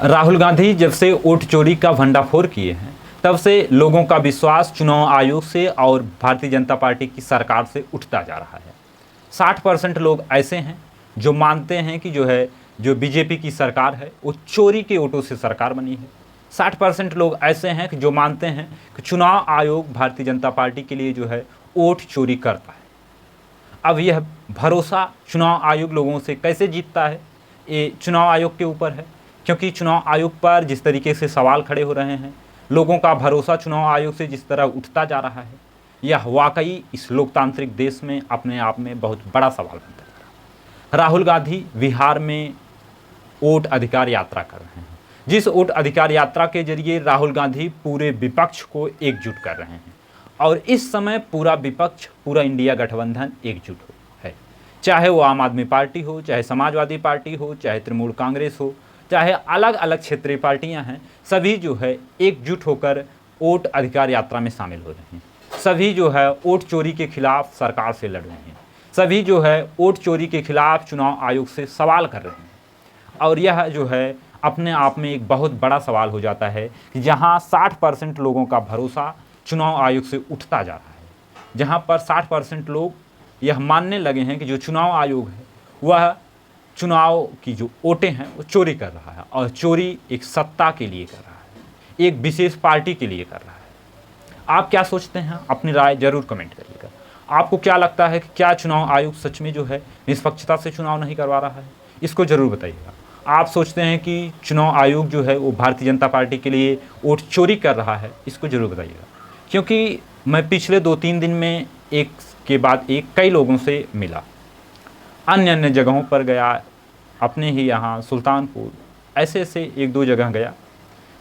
राहुल गांधी जब से वोट चोरी का भंडाफोड़ किए हैं तब से लोगों का विश्वास चुनाव आयोग से और भारतीय जनता पार्टी की सरकार से उठता जा रहा है। 60% लोग ऐसे हैं जो मानते हैं कि जो बीजेपी की सरकार है वो चोरी के वोटों से सरकार बनी है। 60% लोग ऐसे हैं कि जो मानते हैं कि चुनाव आयोग भारतीय जनता पार्टी के लिए वोट चोरी करता है। अब यह भरोसा चुनाव आयोग लोगों से कैसे जीतता है, ये चुनाव आयोग के ऊपर है, क्योंकि चुनाव आयोग पर जिस तरीके से सवाल खड़े हो रहे हैं, लोगों का भरोसा चुनाव आयोग से जिस तरह उठता जा रहा है, यह वाकई इस लोकतांत्रिक देश में अपने आप में बहुत बड़ा सवाल बनता है। राहुल गांधी बिहार में वोट अधिकार यात्रा कर रहे हैं। जिस वोट अधिकार यात्रा के जरिए राहुल गांधी पूरे विपक्ष को एकजुट कर रहे हैं और इस समय पूरा विपक्ष, पूरा इंडिया गठबंधन एकजुट है। चाहे वो आम आदमी पार्टी हो, चाहे समाजवादी पार्टी हो, चाहे तृणमूल कांग्रेस हो, चाहे अलग अलग क्षेत्रीय पार्टियां हैं, सभी एकजुट होकर वोट अधिकार यात्रा में शामिल हो रहे हैं। सभी वोट चोरी के खिलाफ सरकार से लड़ रहे हैं। सभी वोट चोरी के खिलाफ चुनाव आयोग से सवाल कर रहे हैं। और यह अपने आप में एक बहुत बड़ा सवाल हो जाता है कि जहां 60% लोगों का भरोसा चुनाव आयोग से उठता जा रहा है, जहां पर 60% लोग यह मानने लगे हैं कि जो चुनाव आयोग है वह चुनाव की जो वोटें हैं वो चोरी कर रहा है और चोरी एक सत्ता के लिए कर रहा है, एक विशेष पार्टी के लिए कर रहा है। आप क्या सोचते हैं? अपनी राय जरूर कमेंट करिएगा। आपको क्या लगता है कि क्या चुनाव आयोग सच में निष्पक्षता से चुनाव नहीं करवा रहा है? इसको जरूर बताइएगा। आप सोचते हैं कि चुनाव आयोग वो भारतीय जनता पार्टी के लिए वोट चोरी कर रहा है? इसको जरूर बताइएगा, क्योंकि मैं पिछले 2-3 दिन में एक के बाद एक कई लोगों से मिला, अन्य अन्य जगहों पर गया, अपने ही यहाँ सुल्तानपुर, ऐसे 1-2 जगह गया,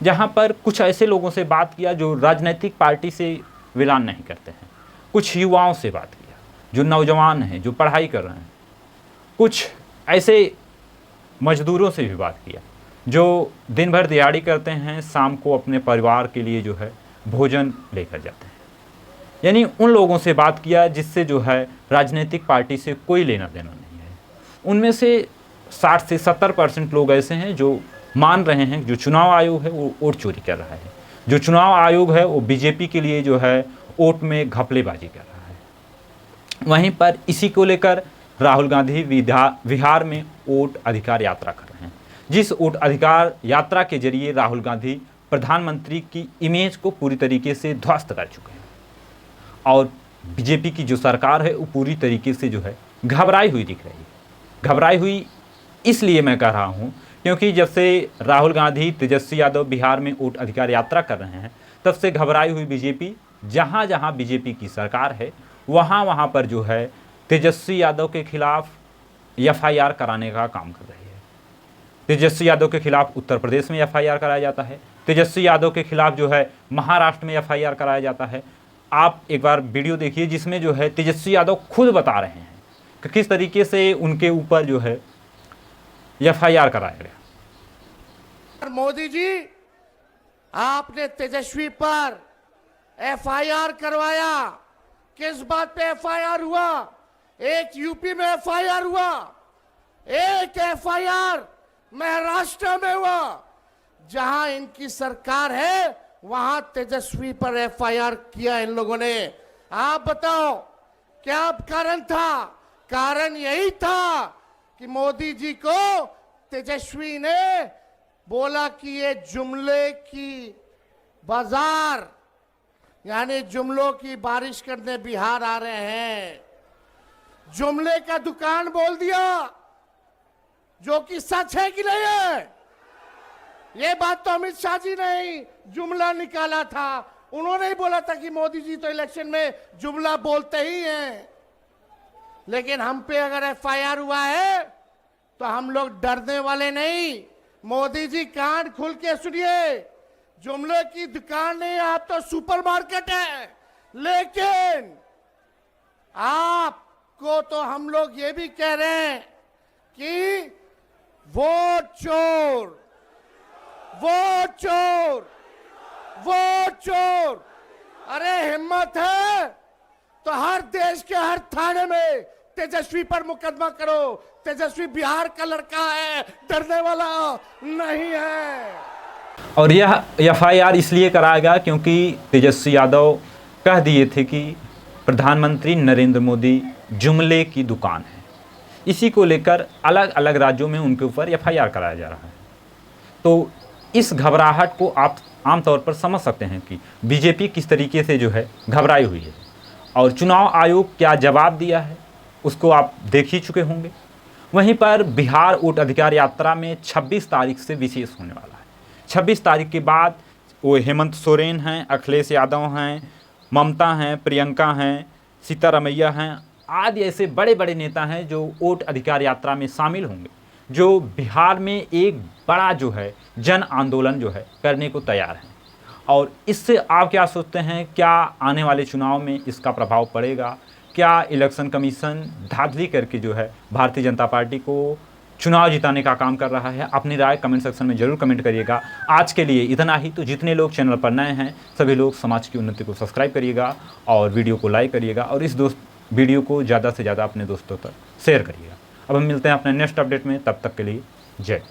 जहाँ पर कुछ ऐसे लोगों से बात किया जो राजनीतिक पार्टी से विलान नहीं करते हैं। कुछ युवाओं से बात किया जो नौजवान हैं, जो पढ़ाई कर रहे हैं। कुछ ऐसे मजदूरों से भी बात किया जो दिन भर दिहाड़ी करते हैं, शाम को अपने परिवार के लिए भोजन लेकर जाते हैं। यानी उन लोगों से बात किया जिससे राजनीतिक पार्टी से कोई लेना देना नहीं है। उनमें से 60 से 70% लोग ऐसे हैं जो मान रहे हैं कि जो चुनाव आयोग है वो वोट चोरी कर रहा है। जो चुनाव आयोग है वो बीजेपी के लिए वोट में घपलेबाजी कर रहा है। वहीं पर इसी को लेकर राहुल गांधी बिहार में वोट अधिकार यात्रा कर रहे हैं। जिस वोट अधिकार यात्रा के जरिए राहुल गांधी प्रधानमंत्री की इमेज को पूरी तरीके से ध्वस्त कर चुके हैं और बीजेपी की जो सरकार है वो पूरी तरीके से घबराई हुई दिख रही है। घबराई हुई इसलिए मैं कह रहा हूँ क्योंकि जब से राहुल गांधी, तेजस्वी यादव बिहार में वोट अधिकार यात्रा कर रहे हैं, तब से घबराई हुई बीजेपी जहाँ जहाँ बीजेपी की सरकार है वहाँ वहाँ पर तेजस्वी यादव के खिलाफ FIR कराने का काम कर रही है। तेजस्वी यादव के खिलाफ उत्तर प्रदेश में FIR कराया जाता है, तेजस्वी यादव के खिलाफ महाराष्ट्र में FIR कराया जाता है। आप एक बार वीडियो देखिए जिसमें तेजस्वी यादव खुद बता रहे हैं कि किस तरीके से उनके ऊपर FIR कराया गया। मोदी जी, आपने तेजस्वी पर FIR करवाया। किस बात पे FIR हुआ? एक यूपी में FIR हुआ, एक FIR महाराष्ट्र में हुआ। जहां इनकी सरकार है वहां तेजस्वी पर FIR किया इन लोगों ने। आप बताओ क्या कारण था? कारण यही था कि मोदी जी को तेजस्वी ने बोला कि ये जुमले की बाजार, यानी जुमलों की बारिश करने बिहार आ रहे हैं। जुमले का दुकान बोल दिया, जो कि सच है कि नहीं है? ये बात तो अमित शाह जी ने ही जुमला निकाला था। उन्होंने ही बोला था कि मोदी जी तो इलेक्शन में जुमला बोलते ही हैं। लेकिन हम पे अगर FIR हुआ है तो हम लोग डरने वाले नहीं। मोदी जी कान खुल के सुनिए, जुमले की दुकान नहीं, आप तो सुपरमार्केट है। लेकिन आपको तो हम लोग ये भी कह रहे हैं कि वोट चोर, वोट चोर, वोट चोर। अरे हिम्मत है तो हर देश के हर थाने में तेजस्वी पर मुकदमा करो। तेजस्वी बिहार का लड़का है, डरने वाला नहीं है। और यह एफआईआर इसलिए कराया गया क्योंकि तेजस्वी यादव कह दिए थे कि प्रधानमंत्री नरेंद्र मोदी जुमले की दुकान है। इसी को लेकर अलग अलग राज्यों में उनके ऊपर एफआईआर कराया जा रहा है। तो इस घबराहट को आप आमतौर पर समझ सकते हैं कि बीजेपी किस तरीके से जो है घबराई हुई है, और चुनाव आयोग क्या जवाब दिया है उसको आप देख ही चुके होंगे। वहीं पर बिहार वोट अधिकार यात्रा में 26 तारीख से विशेष होने वाला है। 26 तारीख के बाद वो हेमंत सोरेन हैं, अखिलेश यादव हैं, ममता हैं, प्रियंका हैं, सीतारमैया हैं आदि ऐसे बड़े बड़े नेता हैं जो वोट अधिकार यात्रा में शामिल होंगे, जो बिहार में एक बड़ा जो है जन आंदोलन जो है करने को तैयार हैं। और इससे आप क्या सोचते हैं, क्या आने वाले चुनाव में इसका प्रभाव पड़ेगा? क्या इलेक्शन कमीशन धांधली करके जो है भारतीय जनता पार्टी को चुनाव जिताने का काम कर रहा है? अपनी राय कमेंट सेक्शन में जरूर कमेंट करिएगा। आज के लिए इतना ही। तो जितने लोग चैनल पर नए हैं सभी लोग समाज की उन्नति को सब्सक्राइब करिएगा और वीडियो को लाइक करिएगा और इस वीडियो को ज़्यादा से ज़्यादा अपने दोस्तों तक शेयर करिएगा। अब हम मिलते हैं अपने नेक्स्ट अपडेट में, तब तक के लिए जय।